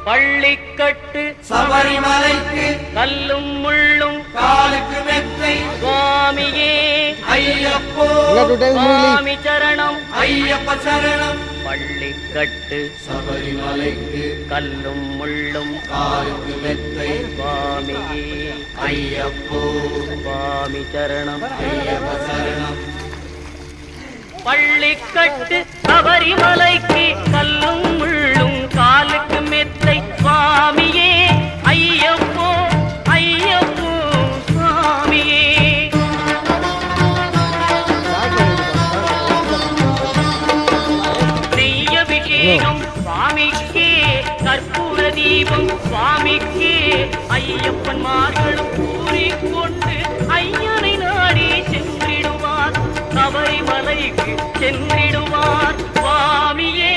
பள்ளிக்கட்டு சபரிமலைக்கு கல்லும் முள்ளும் காலுக்கு மெத்தை சுவாமியே ஐயப்போ சுவாமி சரணம் ஐயப்ப சரணம் பள்ளிக்கட்டு சபரிமலைக்கு கல்லும் முள்ளும் காலுக்கு மெத்தை சுவாமியே ஐயப்போ சுவாமி சரணம் ஐயப்ப சரணம் பள்ளிக்கட்டு சபரிமலைக்கு கல்லும் முள்ளும் காலுக்கு மெத்தை சுவாமியே ஐயப்போ ஐயப்போ சுவாமியே நெய்யபிஷேகம் சுவாமிக்கே கற்பூர தீபம் சுவாமிக்கே ஐயப்பன்மார்களும் கூறிக்கொண்டு ஐயனை நாடி சென்றிடுவார் சபரிமலைக்கு சென்றிடுவார் சுவாமியே